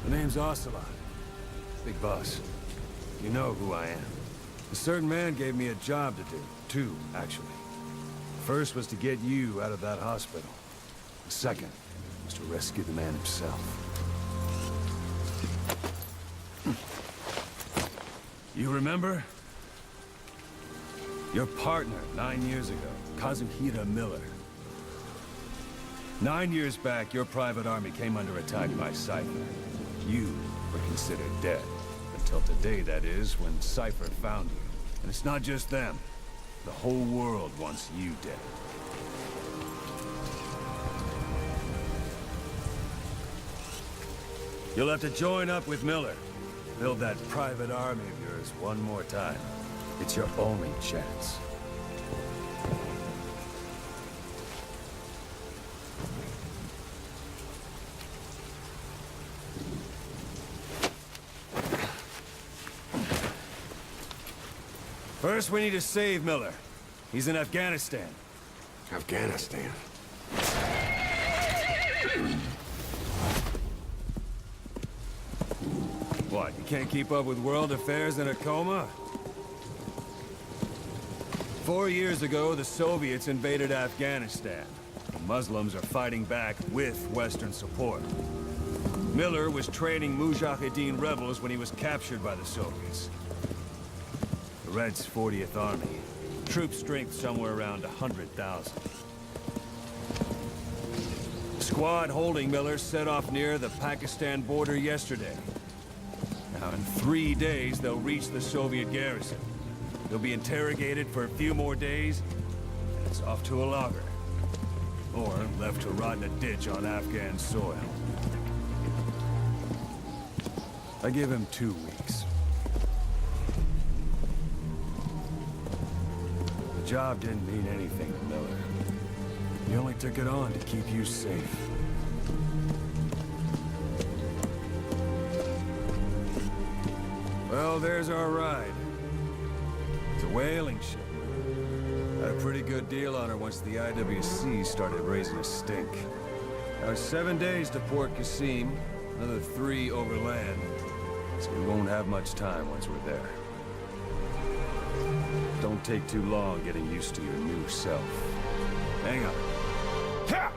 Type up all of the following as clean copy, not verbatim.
The name's Ocelot. Big boss. You know who I am. A certain man gave me a job to do. Two, actually. First was to get you out of that hospital. The second was to rescue the man himself. You remember? Your partner 9 years ago, Kazuhira Miller. 9 years back, your private army came under attack by Cypher. You were considered dead. Until today, that is, when Cypher found you. And it's not just them. The whole world wants you dead. You'll have to join up with Miller. Build that private army of yours one more time. It's your only chance. First, we need to save Miller. He's in Afghanistan. Afghanistan? What, you can't keep up with world affairs in a coma? 4 years ago, the Soviets invaded Afghanistan. The Muslims are fighting back with Western support. Miller was training Mujahideen rebels when he was captured by the Soviets. The Reds' 40th Army. Troop strength somewhere around 100,000. The squad holding Miller set off near the Pakistan border yesterday. Now, in 3 days, they'll reach the Soviet garrison. They'll be interrogated for a few more days, and it's off to a lager. Or left to rot in a ditch on Afghan soil. I give him 2 weeks. The job didn't mean anything to Miller. He only took it on to keep you safe. Well, there's our ride. It's a whaling ship. Had a pretty good deal on her once the IWC started raising a stink. Now, 7 days to Port Qasim, another 3 overland. So we won't have much time once we're there. Don't take too long getting used to your new self. Hang on. Ha!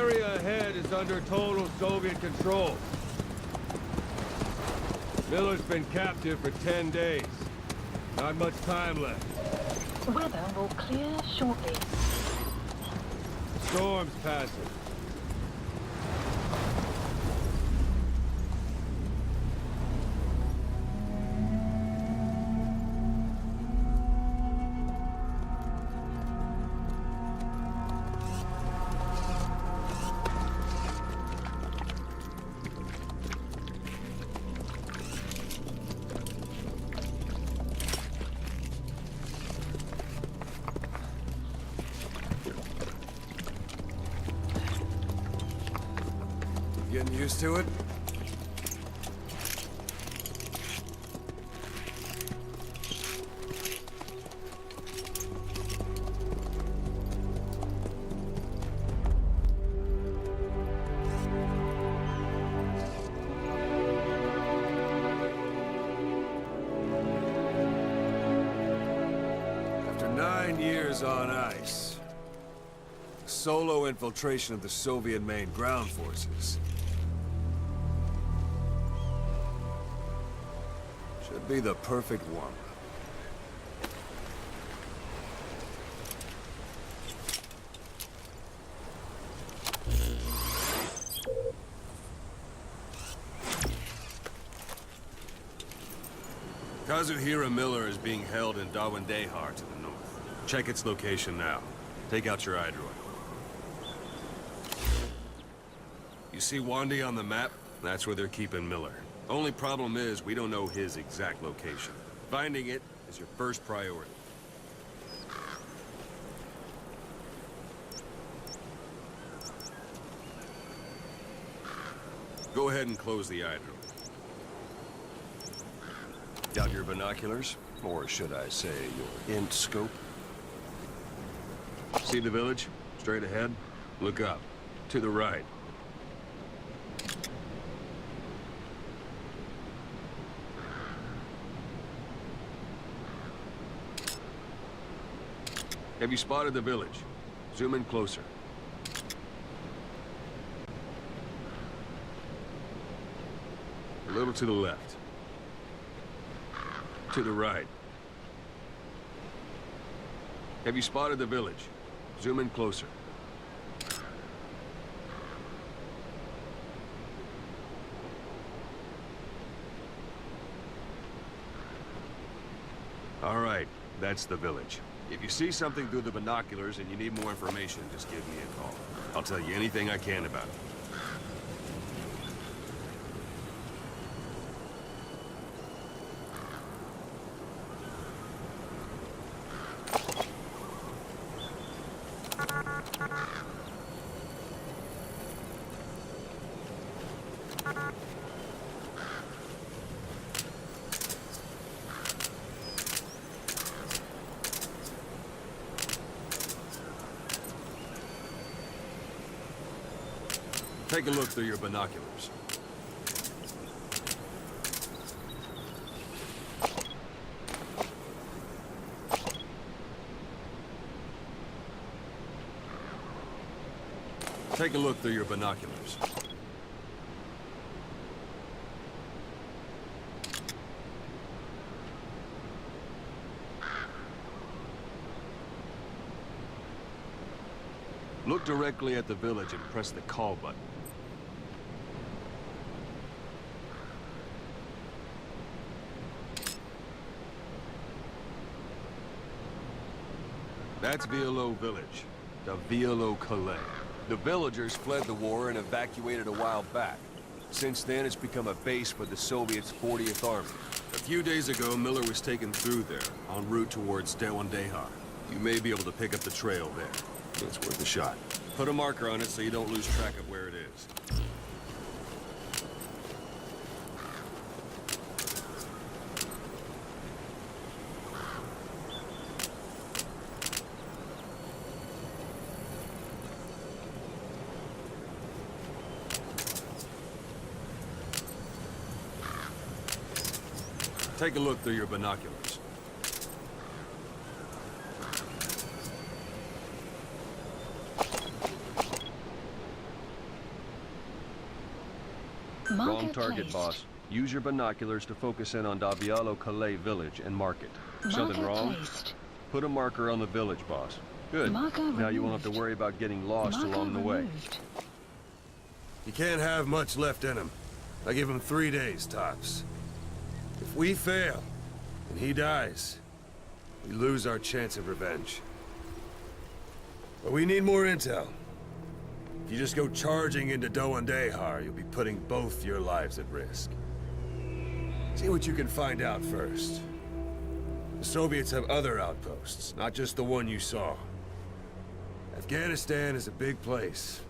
area ahead is under total Soviet control. Miller's been captive for 10 days. Not much time left. Weather will clear shortly. Storm's passing. Getting used to it? After 9 years on ice, solo infiltration of the Soviet main ground forces. Should be the perfect one. Kazuhira Miller is being held in Dawandehar to the north. Check its location now. Take out your iDroid. You see Wandi on the map? That's where they're keeping Miller. Only problem is, we don't know his exact location. Finding it is your first priority. Go ahead and close the iDroid. Got your binoculars? Or should I say, your int scope? See the village? Straight ahead? Look up. To the right. Have you spotted the village? Zoom in closer. A little to the left. To the right. Have you spotted the village? Zoom in closer. All right, that's the village. If you see something through the binoculars and you need more information, just give me a call. I'll tell you anything I can about it. Take a look through your binoculars. Take a look through your binoculars. Look directly at the village and press the call button. That's Violo Village, the Violo Calais. The villagers fled the war and evacuated a while back. Since then, it's become a base for the Soviets' 40th Army. A few days ago, Miller was taken through there, en route towards Dawandehar. You may be able to pick up the trail there. It's worth a shot. Put a marker on it so you don't lose track of where it is. Take a look through your binoculars. Marker Wrong target, placed. boss. Use your binoculars to focus in on Davialo Calais village and mark it. Something Marker wrong? placed. Put a marker on the village, boss. Good. Marker Now you won't have to removed. worry about getting lost Marker along the way. removed. You can't have much left in him. I give him 3 days, tops. If we fail, and he dies, we lose our chance of revenge. But we need more intel. If you just go charging into Doandehar, you'll be putting both your lives at risk. See what you can find out first. The Soviets have other outposts, not just the one you saw. Afghanistan is a big place.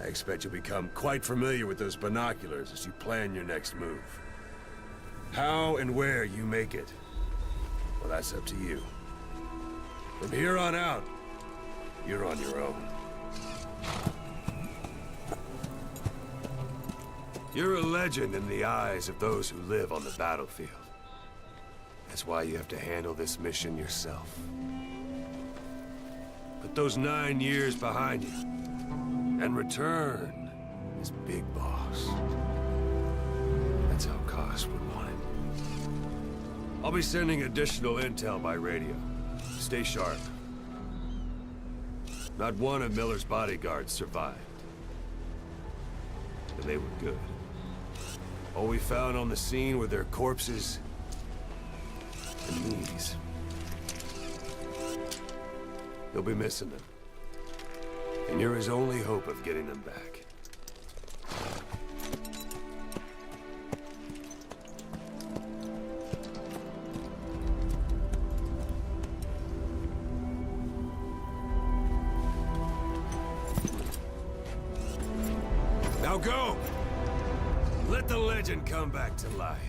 I expect you'll become quite familiar with those binoculars as you plan your next move. How and where you make it, well, that's up to you. From here on out, you're on your own. You're a legend in the eyes of those who live on the battlefield. That's why you have to handle this mission yourself. Put those 9 years behind you, and return as Big Boss. That's how Koss would want it. I'll be sending additional intel by radio. Stay sharp. Not one of Miller's bodyguards survived. And they were good. All we found on the scene were their corpses and knees. You'll be missing them. And you're his only hope of getting them back. Now go! Let the legend come back to life.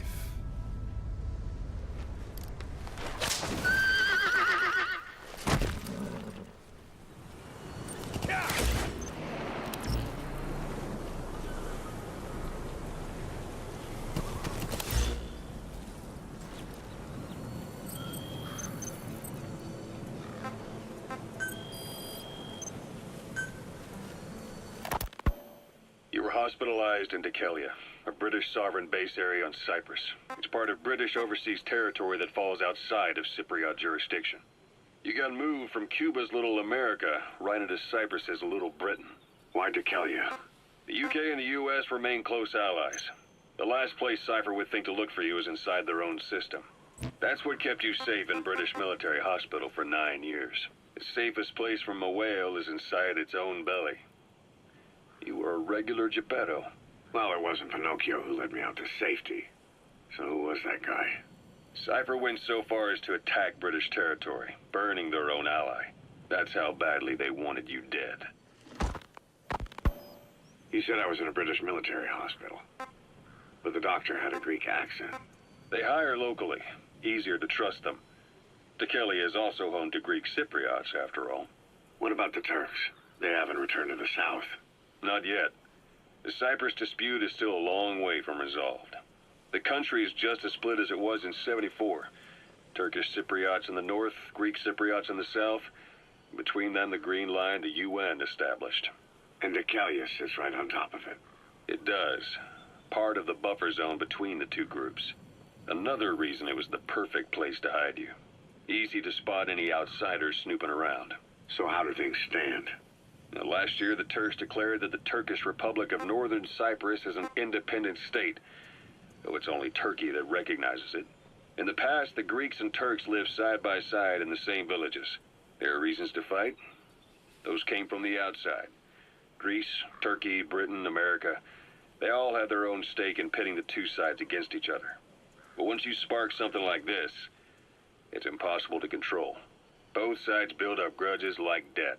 You were hospitalized in Dikelia, a British sovereign base area on Cyprus. It's part of British overseas territory that falls outside of Cypriot jurisdiction. You got moved from Cuba's Little America right into Cyprus's Little Britain. Why Dikelia? The UK and the US remain close allies. The last place Cypher would think to look for you is inside their own system. That's what kept you safe in British military hospital for 9 years. The safest place from a whale is inside its own belly. You were a regular Geppetto. Well, it wasn't Pinocchio who led me out to safety. So who was that guy? Cypher went so far as to attack British territory, burning their own ally. That's how badly they wanted you dead. He said I was in a British military hospital. But the doctor had a Greek accent. They hire locally. Easier to trust them. Dikelia is also home to Greek Cypriots, after all. What about the Turks? They haven't returned to the south. Not yet. The Cyprus dispute is still a long way from resolved. The country is just as split as it was in '74. Turkish Cypriots in the north, Greek Cypriots in the south. Between them, the Green Line, the UN established. And Dikelia sits right on top of it. It does. Part of the buffer zone between the two groups. Another reason it was the perfect place to hide you. Easy to spot any outsiders snooping around. So how do things stand? Now, last year, the Turks declared that the Turkish Republic of Northern Cyprus is an independent state, though it's only Turkey that recognizes it. In the past, the Greeks and Turks lived side by side in the same villages. There are reasons to fight. Those came from the outside. Greece, Turkey, Britain, America, they all have their own stake in pitting the two sides against each other. But once you spark something like this, it's impossible to control. Both sides build up grudges like debt,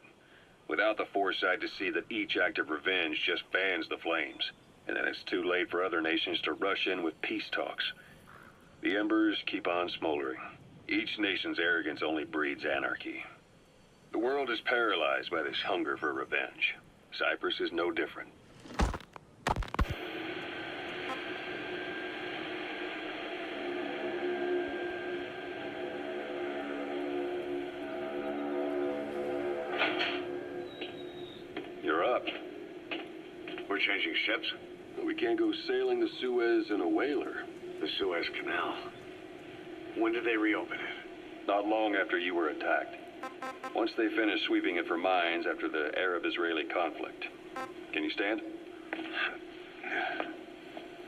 without the foresight to see that each act of revenge just fans the flames. And then it's too late for other nations to rush in with peace talks. The embers keep on smoldering. Each nation's arrogance only breeds anarchy. The world is paralyzed by this hunger for revenge. Cyprus is no different. You're up. We're changing ships? We can't go sailing the Suez in a whaler. The Suez Canal. When did they reopen it? Not long after you were attacked. Once they finished sweeping it for mines after the Arab-Israeli conflict. Can you stand?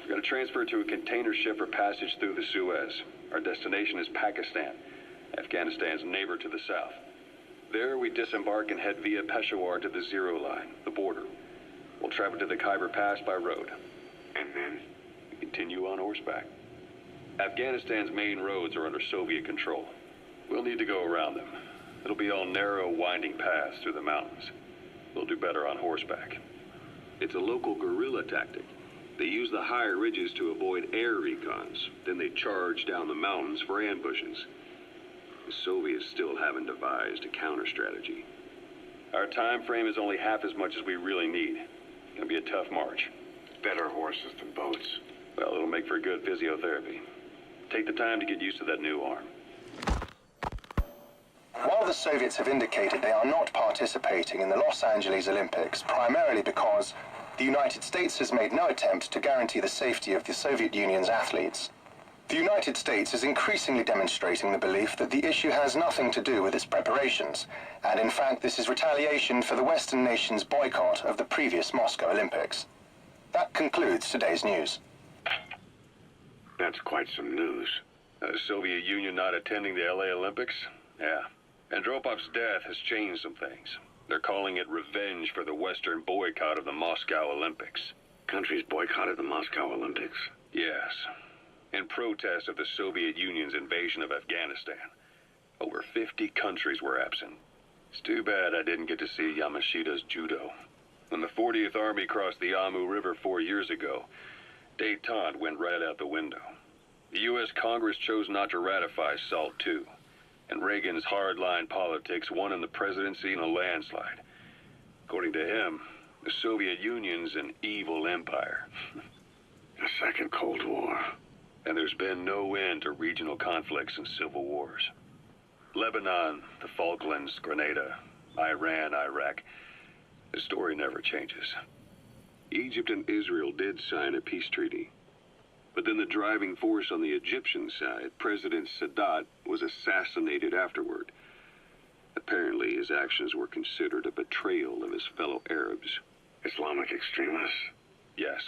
We're going to transfer to a container ship for passage through the Suez. Our destination is Pakistan, Afghanistan's neighbor to the south. There we disembark and head via Peshawar to the Zero Line, the border. We'll travel to the Khyber Pass by road. And then? We continue on horseback. Afghanistan's main roads are under Soviet control. We'll need to go around them. It'll be all narrow, winding paths through the mountains. We'll do better on horseback. It's a local guerrilla tactic. They use the higher ridges to avoid air recons. Then they charge down the mountains for ambushes. The Soviets still haven't devised a counter-strategy. Our time frame is only half as much as we really need. It's gonna be a tough march. Better horses than boats. Well, it'll make for good physiotherapy. Take the time to get used to that new arm. While the Soviets have indicated they are not participating in the Los Angeles Olympics, primarily because the United States has made no attempt to guarantee the safety of the Soviet Union's athletes, the United States is increasingly demonstrating the belief that the issue has nothing to do with its preparations, and in fact this is retaliation for the Western nations' boycott of the previous Moscow Olympics. That concludes today's news. That's quite some news. The Soviet Union not attending the LA Olympics? Yeah. Andropov's death has changed some things. They're calling it revenge for the Western boycott of the Moscow Olympics. Countries boycotted the Moscow Olympics? Yes. In protest of the Soviet Union's invasion of Afghanistan. Over 50 countries were absent. It's too bad I didn't get to see Yamashita's judo. When the 40th Army crossed the Amu River 4 years ago, détente went right out the window. The U.S. Congress chose not to ratify SALT II. And Reagan's hardline politics won in the presidency in a landslide. According to him, the Soviet Union's an evil empire. A second Cold War. And there's been no end to regional conflicts and civil wars. Lebanon, the Falklands, Grenada, Iran, Iraq. The story never changes. Egypt and Israel did sign a peace treaty. But then the driving force on the Egyptian side, President Sadat, was assassinated afterward. Apparently, his actions were considered a betrayal of his fellow Arabs. Islamic extremists? Yes.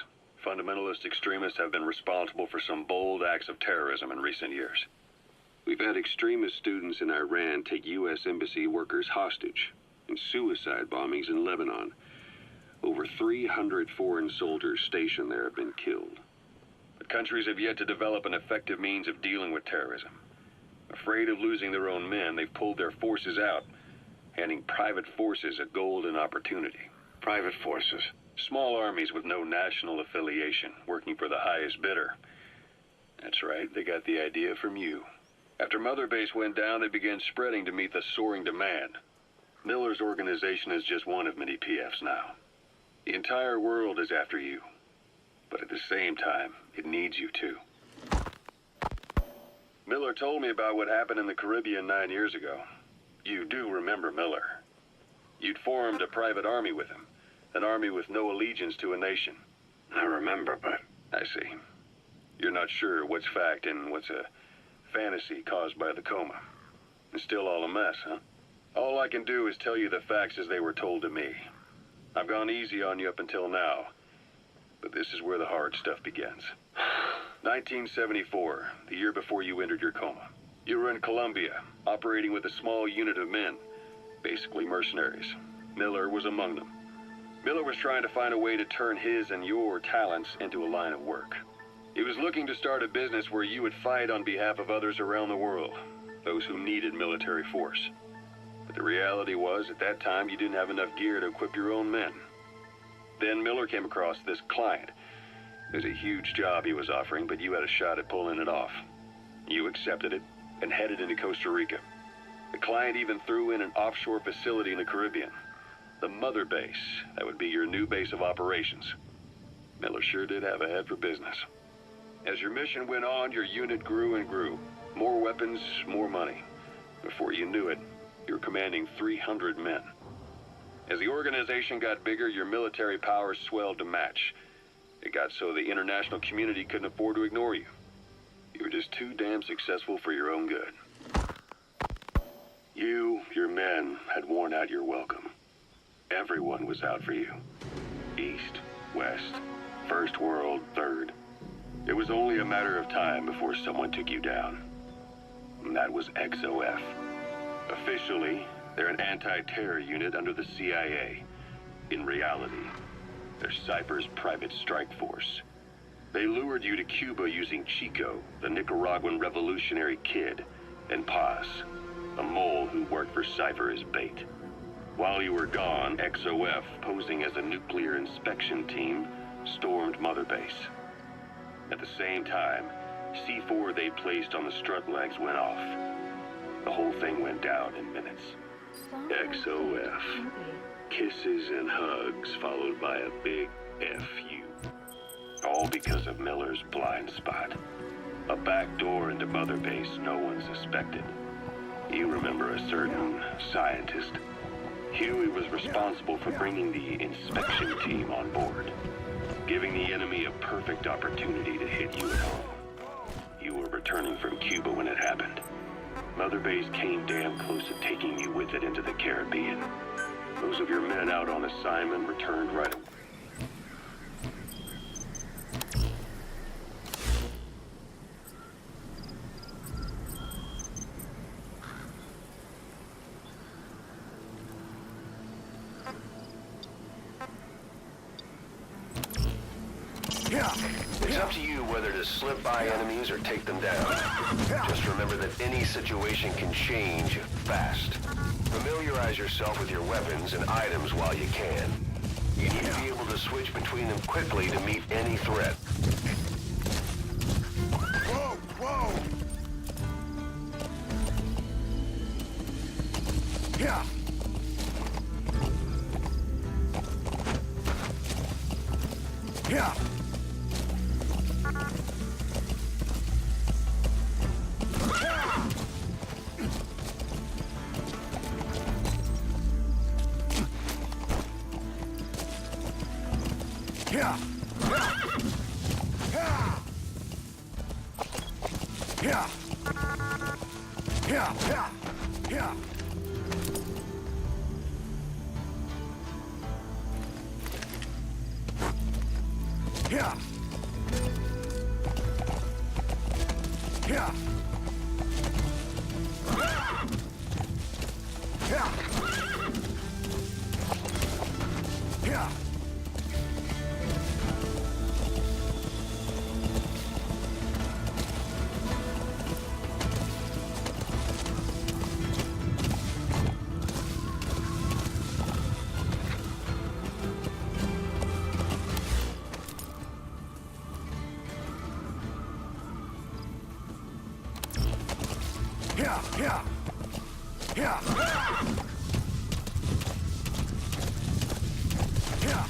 Fundamentalist extremists have been responsible for some bold acts of terrorism in recent years. We've had extremist students in Iran take U.S. embassy workers hostage, and suicide bombings in Lebanon. Over 300 foreign soldiers stationed there have been killed. But countries have yet to develop an effective means of dealing with terrorism. Afraid of losing their own men, they've pulled their forces out, handing private forces a golden opportunity. Private forces? Small armies with no national affiliation, working for the highest bidder. That's right, they got the idea from you. After Mother Base went down, they began spreading to meet the soaring demand. Miller's organization is just one of many PFs now. The entire world is after you. But at the same time, it needs you too. Miller told me about what happened in the Caribbean 9 years ago. You do remember Miller. You'd formed a private army with him. An army with no allegiance to a nation. I remember, but... I see. You're not sure what's fact and what's a fantasy caused by the coma. It's still all a mess, huh? All I can do is tell you the facts as they were told to me. I've gone easy on you up until now. But this is where the hard stuff begins. 1974, the year before you entered your coma. You were in Colombia, operating with a small unit of men. Basically mercenaries. Miller was among them. Miller was trying to find a way to turn his and your talents into a line of work. He was looking to start a business where you would fight on behalf of others around the world, those who needed military force. But the reality was, at that time, you didn't have enough gear to equip your own men. Then Miller came across this client. It was a huge job he was offering, but you had a shot at pulling it off. You accepted it and headed into Costa Rica. The client even threw in an offshore facility in the Caribbean. The Mother Base, that would be your new base of operations. Miller sure did have a head for business. As your mission went on, your unit grew and grew. More weapons, more money. Before you knew it, you were commanding 300 men. As the organization got bigger, your military powers swelled to match. It got so the international community couldn't afford to ignore you. You were just too damn successful for your own good. You, your men, had worn out your welcome. Everyone was out for you. East, West, First World, Third. It was only a matter of time before someone took you down. And that was XOF. Officially, they're an anti-terror unit under the CIA. In reality, they're Cypher's private strike force. They lured you to Cuba using Chico, the Nicaraguan revolutionary kid, and Paz, a mole who worked for Cypher as bait. While you were gone, XOF, posing as a nuclear inspection team, stormed Mother Base. At the same time, C4 they placed on the strut legs went off. The whole thing went down in minutes. XOF. Kisses and hugs followed by a big F you. All because of Miller's blind spot. A back door into Mother Base no one suspected. You remember a certain scientist. Huey was responsible for bringing the inspection team on board, giving the enemy a perfect opportunity to hit you at home. You were returning from Cuba when it happened. Mother Base came damn close to taking you with it into the Caribbean. Those of your men out on assignment returned right away. It's up to you whether to slip by enemies or take them down. Just remember that any situation can change fast. Familiarize yourself with your weapons and items while you can. You need to be able to switch between them quickly to meet any threat. Whoa, whoa! Yeah! Yeah! Yeah! Yeah! Yeah! Yeah! Yeah! Yeah! Yeah! Yeah! Yeah! Yeah, yeah, yeah, yeah.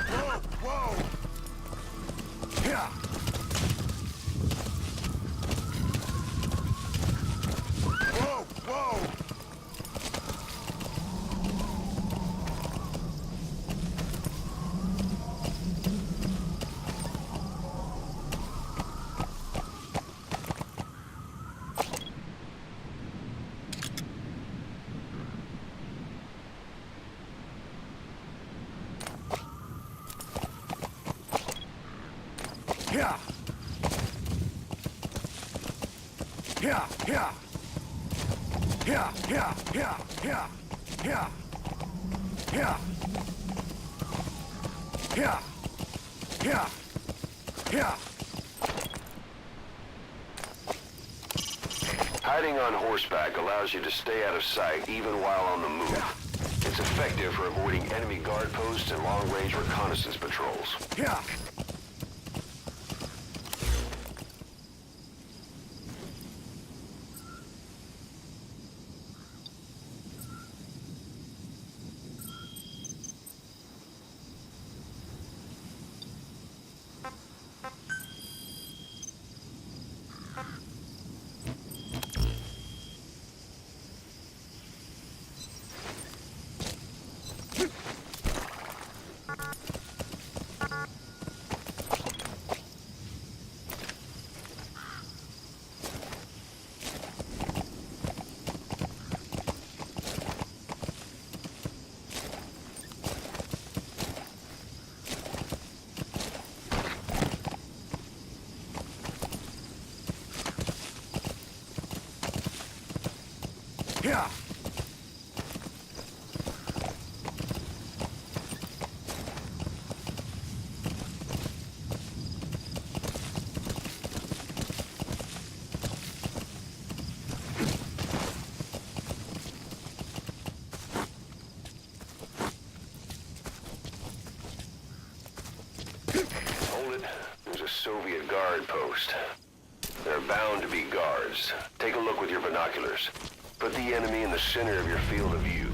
Whoa, whoa. Yeah. Whoa, whoa. Yeah. Yeah, yeah. Yeah, yeah, yeah, yeah. Yeah. Yeah. Yeah. Yeah. Yeah. Hiding on horseback allows you to stay out of sight even while on the move. It's effective for avoiding enemy guard posts and long-range reconnaissance patrols. Yeah. Soviet guard post. There are bound to be guards. Take a look with your binoculars. Put the enemy in the center of your field of view.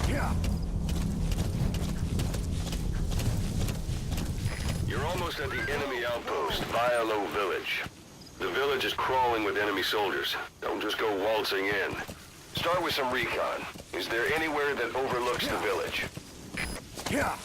Yeah. You're almost at the enemy outpost, Violo Village. The village is crawling with enemy soldiers. Don't just go waltzing in. Start with some recon. Is there anywhere that overlooks the village? Yeah.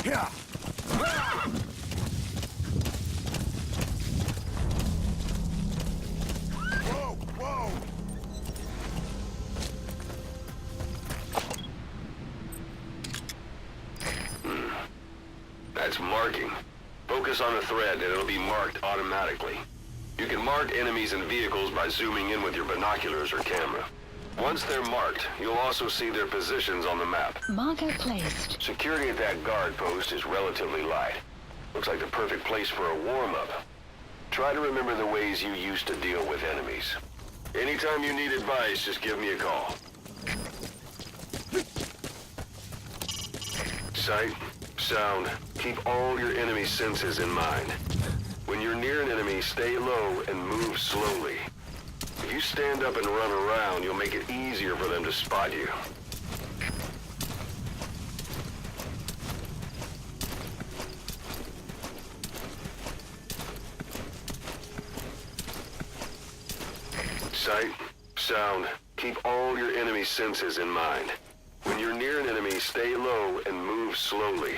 Yeah. Whoa, whoa. That's marking. Focus on a thread and it'll be marked automatically. You can mark enemies and vehicles by zooming in with your binoculars or camera. Once they're marked, you'll also see their positions on the map. Marker placed. Security at that guard post is relatively light. Looks like the perfect place for a warm-up. Try to remember the ways you used to deal with enemies. Anytime you need advice, just give me a call. Sight, sound, keep all your enemy senses in mind. When you're near an enemy, stay low and move slowly. If you stand up and run around, you'll make it easier for them to spot you. Sight, sound, keep all your enemy senses in mind. When you're near an enemy, stay low and move slowly.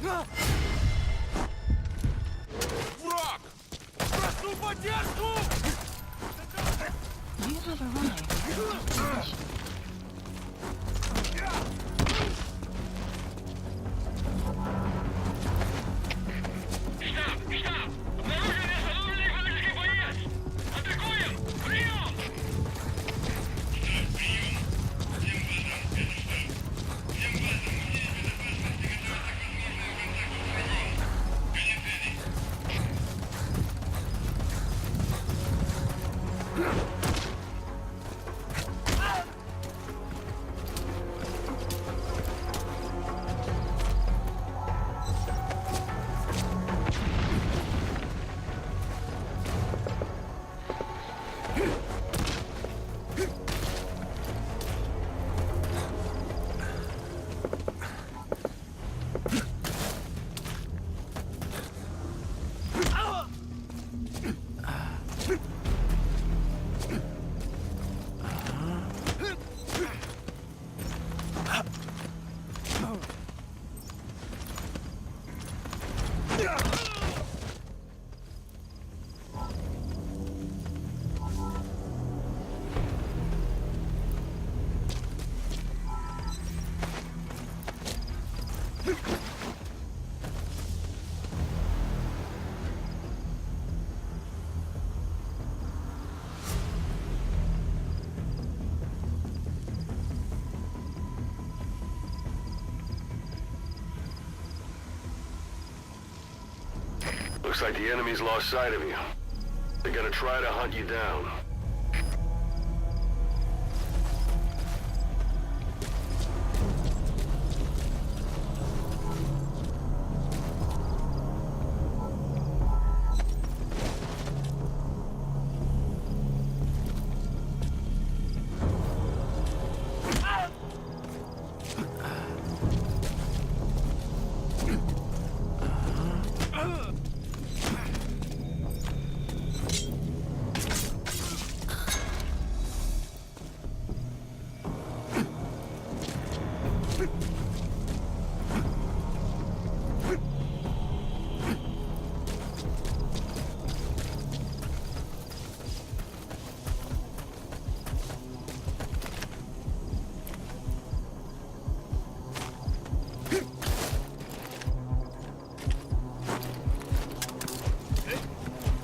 Враг! Прошу поддержку! You have arrived at your destination. Looks like the enemy's lost sight of you. They're gonna try to hunt you down.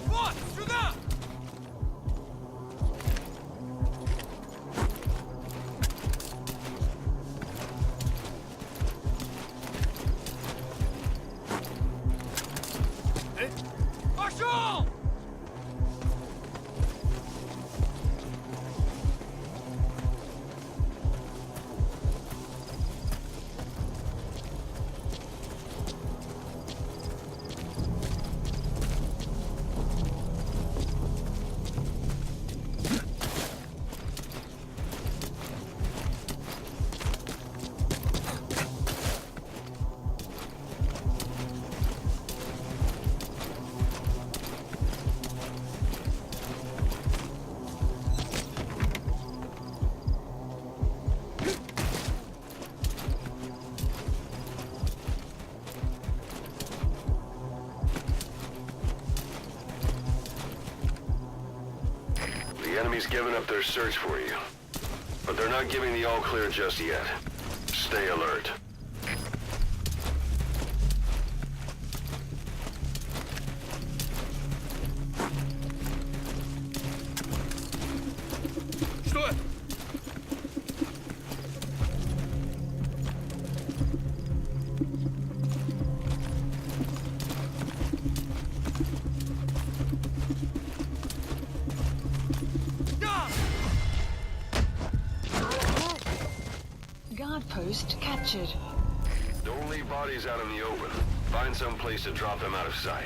Вот, сюда! Пошел! The enemy's given up their search for you. But they're not giving the all-clear just yet. Stay alert. Что это? Guard post captured. Don't leave bodies out in the open. Find some place to drop them out of sight.